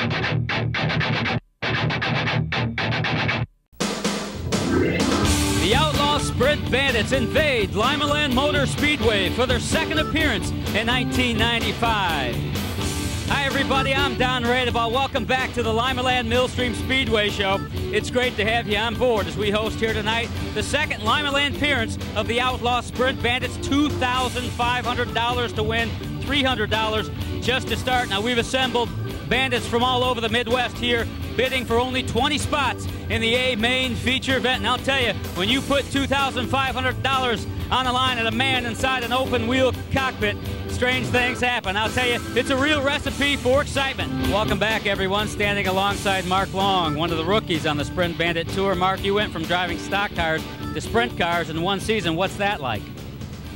The Outlaw Sprint Bandits invade Limaland Motor Speedway for their second appearance in 1995. Hi everybody, I'm Don Radeval. Welcome back to the Limaland Millstream Speedway Show. It's great to have you on board as we host here tonight the second Limaland appearance of the Outlaw Sprint Bandits. $2,500 to win, $300 just to start. Now we've assembled bandits from all over the Midwest here, bidding for only 20 spots in the A main feature event. And I'll tell you, when you put $2,500 on the line at a man inside an open wheel cockpit, strange things happen. I'll tell you, it's a real recipe for excitement. Welcome back, everyone. Standing alongside Mark Long, one of the rookies on the Sprint Bandit Tour. Mark, you went from driving stock cars to sprint cars in one season. What's that like?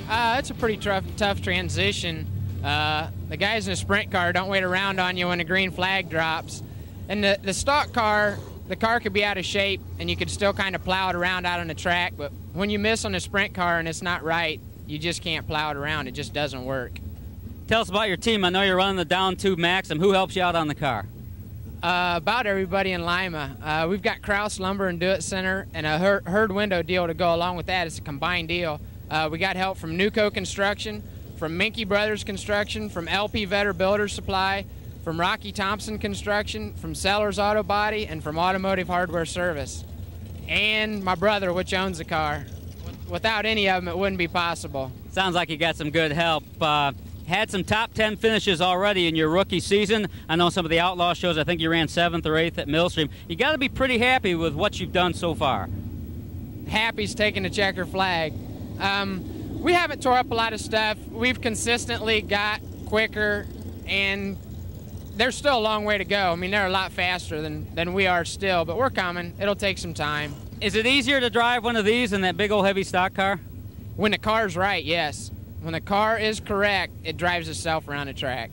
It's a pretty tough transition. The guys in a sprint car don't wait around on you when the green flag drops. And the stock car, the car could be out of shape and you could still kind of plow it around out on the track, but when you miss on a sprint car and it's not right, you just can't plow it around. It just doesn't work. Tell us about your team. I know you're running the down tube Maxim. Who helps you out on the car? About everybody in Lima. We've got Kraus Lumber and Do It Center and a herd window deal to go along with that. It's a combined deal. We got help from Nuco Construction, from Minky Brothers Construction, from LP Vetter Builder Supply, from Rocky Thompson Construction, from Sellers Auto Body, and from Automotive Hardware Service. And my brother, which owns the car. Without any of them, it wouldn't be possible. Sounds like you got some good help. Had some top 10 finishes already in your rookie season. I know some of the Outlaw shows, I think you ran 7th or 8th at Millstream. You got to be pretty happy with what you've done so far. Happy's taking the checker flag. We haven't tore up a lot of stuff. We've consistently got quicker, and there's still a long way to go. I mean, they're a lot faster than we are still, but we're coming. It'll take some time. Is it easier to drive one of these than that big old heavy stock car? When the car's right, yes. When the car is correct, it drives itself around the track.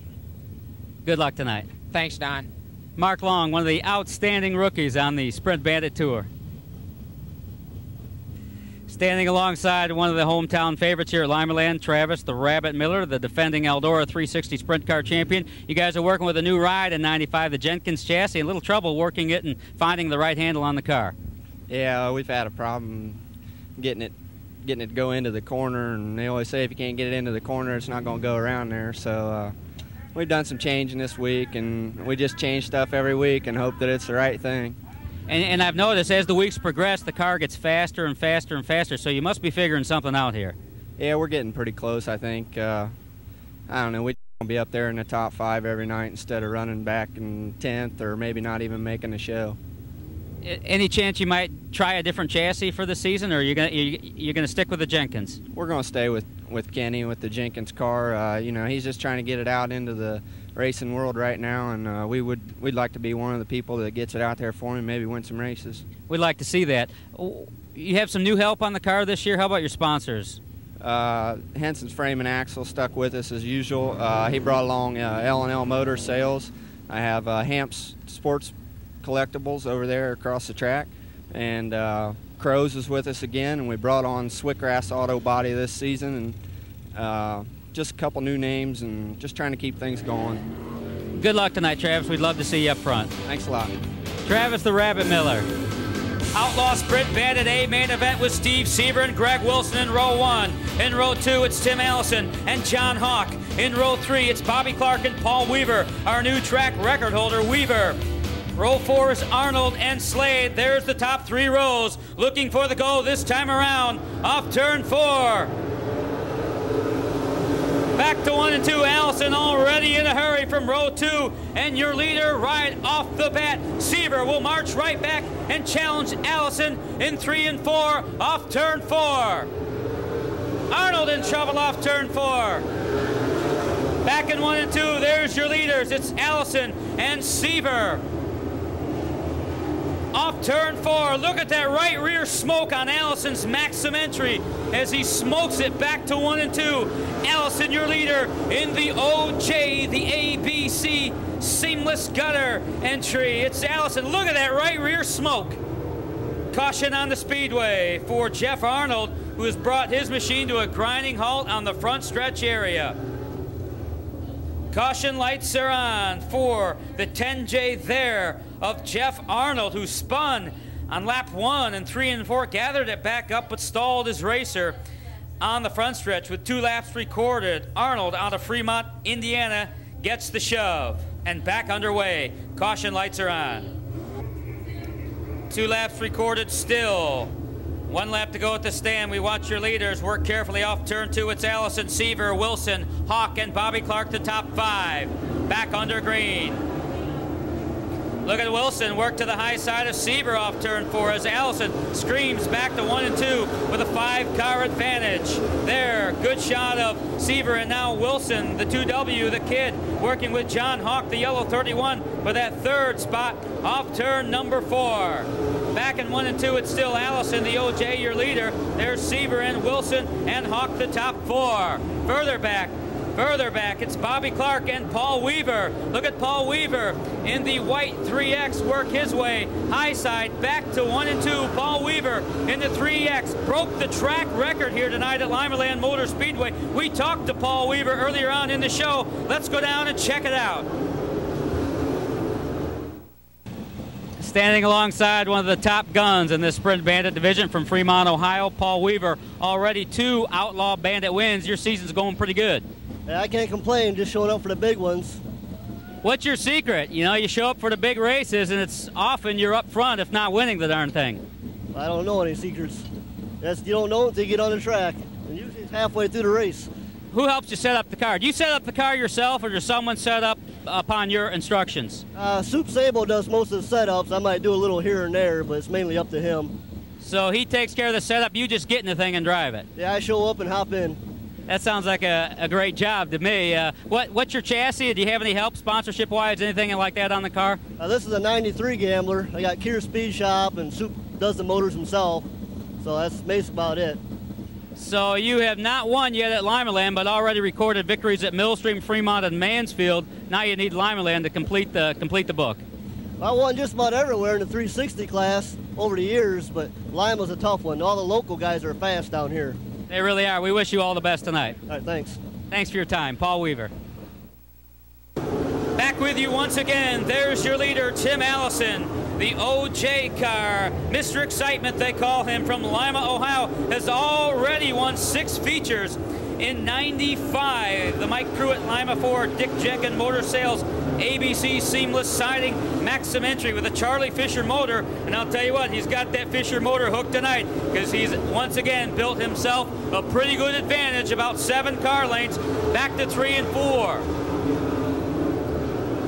Good luck tonight. Thanks, Don. Mark Long, one of the outstanding rookies on the Sprint Bandit Tour. Standing alongside one of the hometown favorites here at Limaland, Travis the Rabbit Miller, the defending Eldora 360 Sprint Car champion. You guys are working with a new ride in 95, the Jenkins chassis. A little trouble working it and finding the right handle on the car. Yeah, we've had a problem getting it to go into the corner, and they always say if you can't get it into the corner, it's not going to go around there. So we've done some changing this week, and we just change stuff every week and hope that it's the right thing. And I've noticed as the weeks progress, the car gets faster and faster and faster, so you must be figuring something out here. Yeah, we're getting pretty close, I think. I don't know, we're going to be up there in the top 5 every night instead of running back in 10th or maybe not even making the show. Any chance you might try a different chassis for the season, or you're gonna stick with the Jenkins? We're going to stay with Kenny with the Jenkins car. You know, he's just trying to get it out into the racing world right now, and we'd like to be one of the people that gets it out there for him, maybe win some races. We'd like to see that. You have some new help on the car this year. How about your sponsors? Henson's Frame and Axle stuck with us as usual. He brought along L&L Motor Sales. I have Hamps Sports Collectibles over there across the track, and Crows is with us again, and we brought on Swickgrass Auto Body this season, and just a couple new names, and just trying to keep things going. Good luck tonight, Travis. We'd love to see you up front. Thanks a lot. Travis the Rabbit Miller. Outlaw Sprint Bandit A main event with Steve Seaver and Greg Wilson in row 1. In row 2, it's Tim Allison and John Hawk. In row 3, it's Bobby Clark and Paul Weaver, our new track record holder, Weaver. Row 4 is Arnold and Slade. There's the top 3 rows. Looking for the goal this time around. Off turn 4. Back to 1 and 2. Allison already in a hurry from row 2. And your leader right off the bat, Seaver, will march right back and challenge Allison in 3 and 4 off turn 4. Arnold in trouble off turn 4. Back in 1 and 2. There's your leaders. It's Allison and Seaver. Off turn 4, look at that right rear smoke on Allison's Maxim entry as he smokes it back to 1 and 2. Allison, your leader in the OJ, the ABC seamless gutter entry. It's Allison. Look at that right rear smoke. Caution on the speedway for Jeff Arnold, who has brought his machine to a grinding halt on the front stretch area. Caution lights are on for the 10J there of Jeff Arnold, who spun on lap 1 and 3 and 4, gathered it back up but stalled his racer on the front stretch with 2 laps recorded. Arnold out of Fremont, Indiana, gets the shove and back underway. Caution lights are on. 2 laps recorded still. 1 lap to go at the stand. We watch your leaders work carefully off turn 2. It's Allison, Seaver, Wilson, Hawk, and Bobby Clark, the top 5. Back under green. Look at Wilson work to the high side of Seaver off turn 4 as Allison screams back to 1 and 2 with a 5-car advantage. There, good shot of Seaver, and now Wilson, the 2W, the kid, working with John Hawk, the yellow 31, for that 3rd spot off turn number 4. Back in 1 and 2, it's still Allison, the OJ, your leader. There's Seaver and Wilson and Hawk, the top 4. Further back, it's Bobby Clark and Paul Weaver. Look at Paul Weaver in the white 3X work his way. High side, back to 1 and 2. Paul Weaver in the 3X broke the track record here tonight at Limaland Motor Speedway. We talked to Paul Weaver earlier on in the show. Let's go down and check it out. Standing alongside one of the top guns in this Sprint Bandit division from Fremont, Ohio, Paul Weaver. Already 2 Outlaw Bandit wins. Your season's going pretty good. Yeah, I can't complain, just showing up for the big ones. What's your secret? You know, you show up for the big races, and it's often you're up front, if not winning the darn thing. I don't know any secrets. You don't know until you get on the track, and usually it's halfway through the race. Who helps you set up the car? Do you set up the car yourself, or does someone set up upon your instructions? Soup Sable does most of the setups. I might do a little here and there, but it's mainly up to him. So he takes care of the setup, you just get in the thing and drive it? Yeah, I show up and hop in. That sounds like a great job to me. What's your chassis? Do you have any help sponsorship-wise, anything like that on the car? This is a 93 Gambler. I got Kier Speed Shop, and Soup does the motors himself. So that's basically about it. So you have not won yet at Limaland, but already recorded victories at Millstream, Fremont, and Mansfield. Now you need Limaland to complete the book. I won just about everywhere in the 360 class over the years, but Lima's a tough one. All the local guys are fast down here. They really are. We wish you all the best tonight. All right, thanks. Thanks for your time. Paul Weaver. Back with you once again. There's your leader, Tim Allison. The OJ car, Mr. Excitement they call him, from Lima, Ohio, has already won 6 features in 95. The Mike Pruitt Lima Ford, Dick Jenkins Motor Sales, ABC Seamless Siding, Maxim Entry with a Charlie Fisher motor. And I'll tell you what, he's got that Fisher motor hooked tonight because he's once again built himself a pretty good advantage, about 7 car lengths, back to 3 and 4.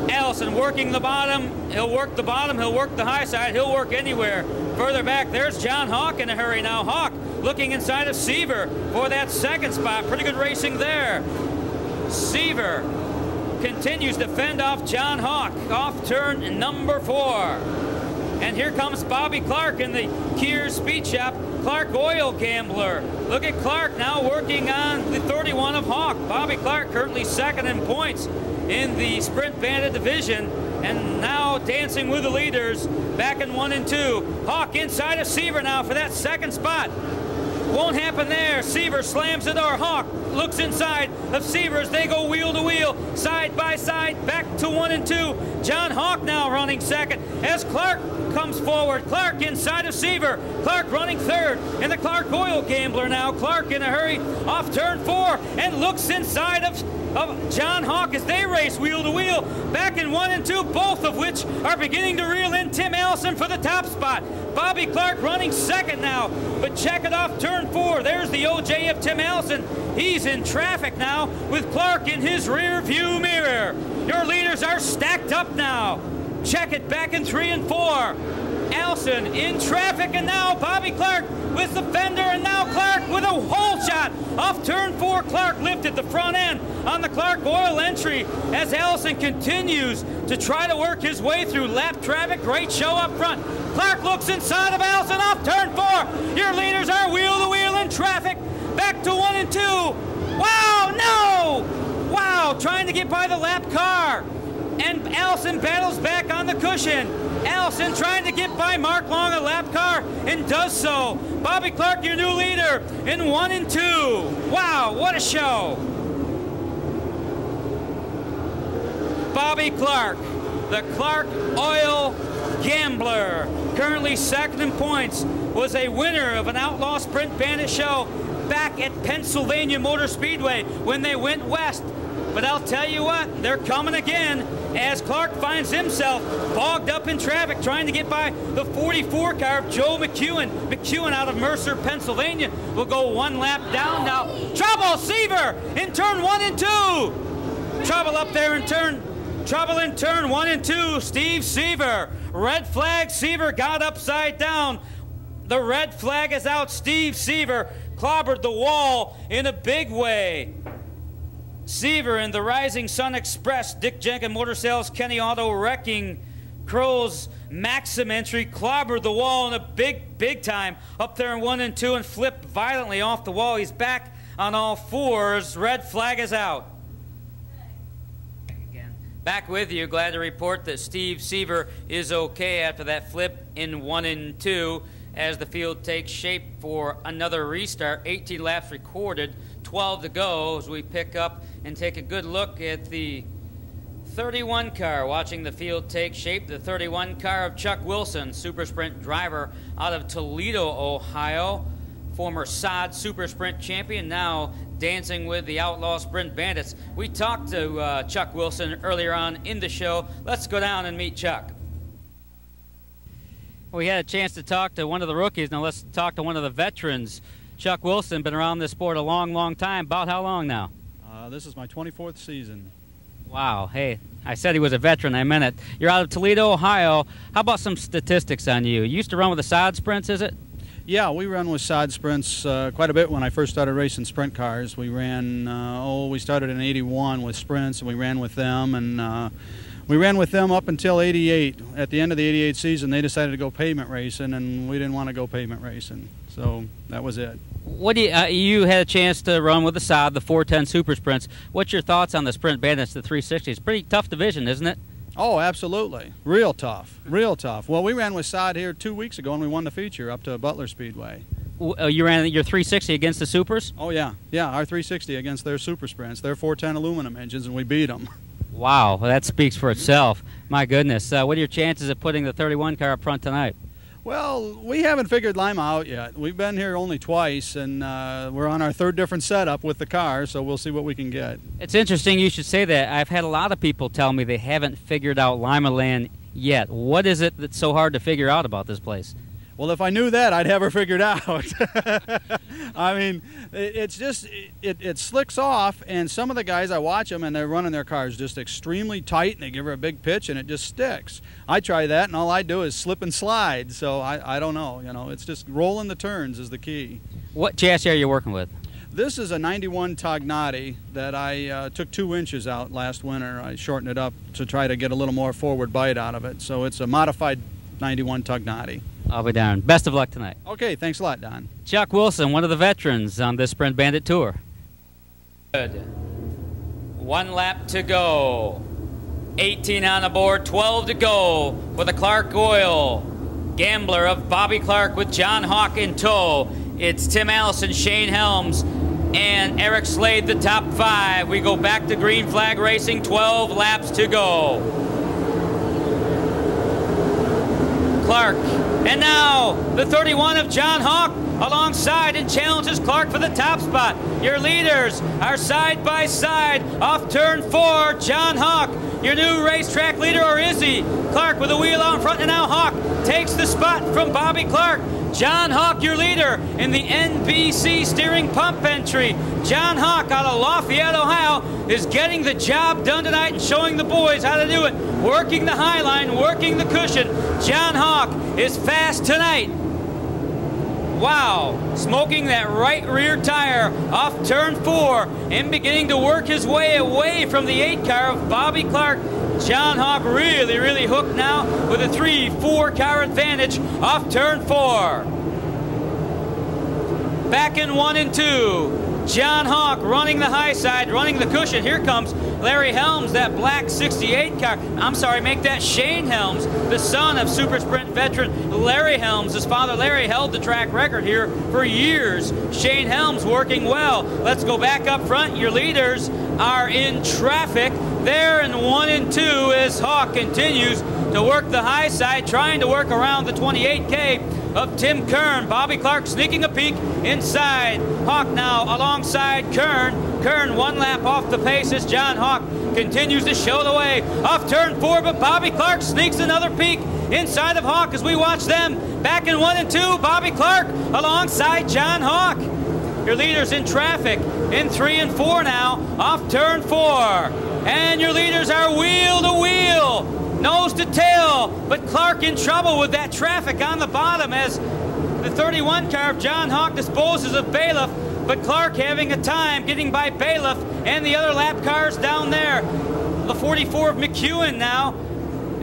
Allison working the bottom. He'll work the bottom. He'll work the high side. He'll work anywhere. Further back, there's John Hawk in a hurry now. Hawk looking inside of Seaver for that 2nd spot. Pretty good racing there. Seaver continues to fend off John Hawk off turn number 4. And here comes Bobby Clark in the Kier Speed Shop. Clark Oil Gambler. Look at Clark now working on the 31 of Hawk. Bobby Clark currently 2nd in points in the Sprint Bandit division, and now dancing with the leaders back in 1 and 2. Hawk inside of Seaver now for that 2nd spot. Won't happen there. Seaver slams the door. Hawk looks inside of Seaver as they go wheel to wheel, side by side, back to 1 and 2. John Hawk now running 2nd as Clark comes forward. Clark inside of Seaver. Clark running 3rd in the Clark Oil Gambler now. Clark in a hurry off turn 4 and looks inside of John Hawk as they race wheel to wheel, back in 1 and 2, both of which are beginning to reel in Tim Allison for the top spot. Bobby Clark running 2nd now, but check it off turn 4. There's the OJ of Tim Allison. He's in traffic now with Clark in his rear view mirror. Your leaders are stacked up now. Check it back in 3 and 4. Allison in traffic, and now Bobby Clark with the fender, and now Clark with a hole shot off turn 4. Clark lifted the front end on the Clark Oil entry as Allison continues to try to work his way through lap traffic. Great show up front. Clark looks inside of Allison off turn 4. Your leaders are wheel to wheel in traffic, back to 1 and 2. Wow, no! Wow, trying to get by the lap car. And Allison battles back on the cushion. Allison trying to get by Mark Long, a lap car, and does so. Bobby Clark, your new leader, in 1 and 2. Wow, what a show. Bobby Clark, the Clark Oil Gambler, currently second in points, was a winner of an Outlaw Sprint Bandit show back at Pennsylvania Motor Speedway when they went west. But I'll tell you what, they're coming again as Clark finds himself bogged up in traffic trying to get by the 44 car of Joe McEwen. McEwen out of Mercer, Pennsylvania, will go one lap down now. Trouble, Seaver in turn 1 and 2. Trouble up there in turn. Trouble in turn 1 and 2. Steve Seaver. Red flag. Seaver got upside down. The red flag is out. Steve Seaver clobbered the wall in a big way. Seaver in the Rising Sun Express, Dick Jenkins Motor Sales, Kenny Auto Wrecking, Crow's Maxim entry, clobbered the wall in a big time up there in 1 and 2 and flipped violently off the wall. He's back on all fours. Red flag is out. Back with you. Glad to report that Steve Seaver is okay after that flip in 1 and 2 as the field takes shape for another restart. 18 laps recorded, 12 to go as we pick up and take a good look at the 31 car. Watching the field take shape, the 31 car of Chuck Wilson, Super Sprint driver out of Toledo, Ohio, former SOD Super Sprint champion, now dancing with the Outlaw Sprint Bandits. We talked to Chuck Wilson earlier on in the show. Let's go down and meet Chuck. We had a chance to talk to one of the rookies. Now let's talk to one of the veterans. Chuck Wilson, been around this sport a long time. About how long now? This is my 24th season. Wow. Hey, I said he was a veteran. I meant it. You're out of Toledo, Ohio. How about some statistics on you? You used to run with the SOD Sprints, is it? Yeah, we run with SOD Sprints quite a bit when I first started racing sprint cars. We ran, we started in '81 with Sprints, and we ran with them, and we ran with them up until '88. At the end of the '88 season, they decided to go pavement racing, and we didn't want to go pavement racing, so that was it. What do you had a chance to run with the SOD, the 410 Super Sprints. What's your thoughts on the Sprint Bandits, the 360? It's a pretty tough division, isn't it? Oh, absolutely. Real tough. Real tough. Well, we ran with SOD here 2 weeks ago, and we won the feature up to Butler Speedway. You ran your 360 against the Supers? Oh, yeah. Yeah, our 360 against their Super Sprints. Their 410 aluminum engines, and we beat them. Wow, well, that speaks for itself. My goodness. What are your chances of putting the 31 car up front tonight? Well, we haven't figured Lima out yet. We've been here only twice, and we're on our third different setup with the car, so we'll see what we can get. It's interesting you should say that. I've had a lot of people tell me they haven't figured out Lima Land yet. What is it that's so hard to figure out about this place? Well, if I knew that, I'd have her figured out. I mean, it's just, it slicks off, and some of the guys, I watch them, and they're running their cars just extremely tight, and they give her a big pitch, and it just sticks. I try that, and all I do is slip and slide, so I don't know. You know, it's just rolling the turns is the key. What chassis are you working with? This is a 91 Tognati that I took 2 inches out last winter. I shortened it up to try to get a little more forward bite out of it, so it's a modified 91 Tognati. I'll be darned. Best of luck tonight. Okay, thanks a lot, Don. Chuck Wilson, one of the veterans on this Sprint Bandit Tour. Good. 1 lap to go. 18 on the board, 12 to go for the Clark Oil Gambler of Bobby Clark with John Hawk in tow. It's Tim Allison, Shane Helms, and Eric Slade, the top 5. We go back to green flag racing, 12 laps to go. Clark, and now the 31 of John Hawk alongside and challenges Clark for the top spot. Your leaders are side by side off turn 4. John Hawk, your new racetrack leader, or is he? Clark with a wheel out in front, and now Hawk takes the spot from Bobby Clark. John Hawk, your leader in the NBC steering pump entry. John Hawk out of Lafayette, Ohio, is getting the job done tonight and showing the boys how to do it. Working the high line, working the cushion. John Hawk is fast tonight. Wow, smoking that right rear tire off turn 4 and beginning to work his way away from the 8 car of Bobby Clark. John Hawk really hooked now with a 3-4 car advantage off turn 4. Back in 1 and 2. John Hawk running the high side, running the cushion. Here comes Larry Helms, that black 68 car. I'm sorry, make that Shane Helms, the son of Super Sprint veteran Larry Helms. His father Larry held the track record here for years. Shane Helms working well. Let's go back up front. Your leaders are in traffic. there in 1 and 2 as Hawk continues to work the high side, trying to work around the 28K of Tim Kern. Bobby Clark sneaking a peek inside. Hawk now alongside Kern. Kern 1 lap off the pace as John Hawk continues to show the way. Off turn 4, but Bobby Clark sneaks another peek inside of Hawk as we watch them back in 1 and 2. Bobby Clark alongside John Hawk. Your leaders in traffic in 3 and 4 now, off turn 4. And your leaders are wheel to wheel, nose to tail, but Clark in trouble with that traffic on the bottom as the 31 car of John Hawk disposes of Bailiff, but Clark having a time getting by Bailiff and the other lap cars down there. The 44 of McEwen now,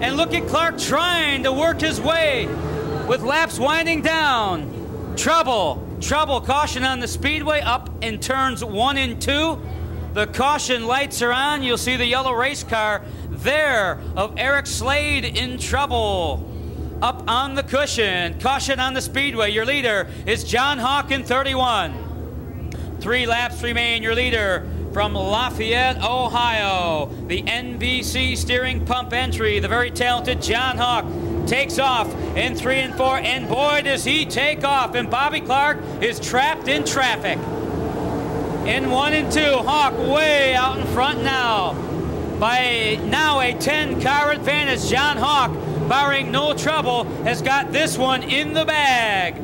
and look at Clark trying to work his way with laps winding down. Trouble, caution on the speedway up in turns 1 and 2. The caution lights are on. You'll see the yellow race car there of Eric Slade in trouble. Up on the cushion, caution on the speedway. Your leader is John Hawk in 31. 3 laps remain. Your leader from Lafayette, Ohio, the NBC steering pump entry, the very talented John Hawk takes off in 3 and 4, and boy does he take off, and Bobby Clark is trapped in traffic. In 1 and 2, Hawk way out in front now by now a 10-car advantage. John Hawk, barring no trouble, has got this one in the bag.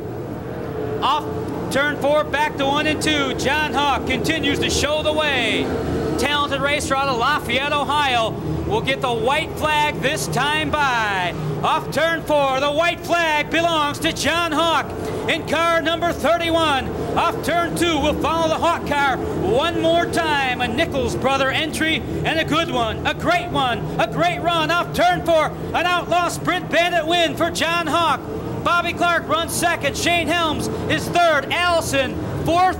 Off turn 4, back to 1 and 2. John Hawk continues to show the way. Talented racer out of Lafayette, Ohio, will get the white flag this time by. Off turn 4, the white flag belongs to John Hawk in car number 31. Off turn 2, we'll follow the Hawk car one more time. A Nichols brother entry and a good one, a great run. Off turn 4, an outlaw Sprint Bandit win for John Hawk. Bobby Clark runs second, Shane Helms is third, Allison fourth,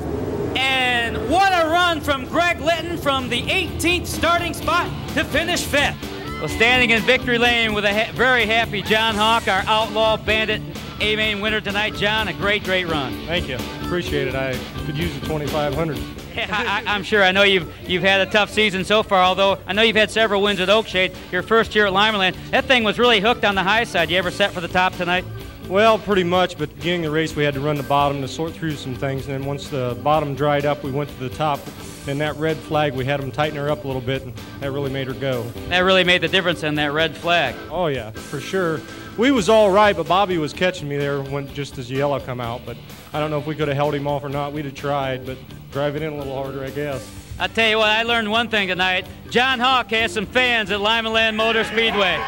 and what a run from Greg Litton from the 18th starting spot to finish fifth. Well, standing in victory lane with a very happy John Hawk, our outlaw bandit A-main winner tonight. John, a great run. Thank you. Appreciate it. I could use the 2,500. Yeah, I'm sure. I know you've had a tough season so far, although I know you've had several wins at Oakshade. Your first year at Limerland, that thing was really hooked on the high side. You ever set for the top tonight? Well, pretty much, but beginning of the race we had to run the bottom to sort through some things, and then once the bottom dried up, we went to the top. And that red flag, we had them tighten her up a little bit, and that really made her go. That really made the difference in that red flag. Oh, yeah, for sure. We was all right, but Bobby was catching me there when just as the yellow come out, but I don't know if we could have held him off or not. We'd have tried, but drive it in a little harder, I guess. I'll tell you what, I learned one thing tonight. John Hawk has some fans at Limerland Motor Speedway.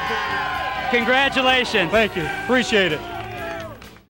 Congratulations. Thank you. Appreciate it.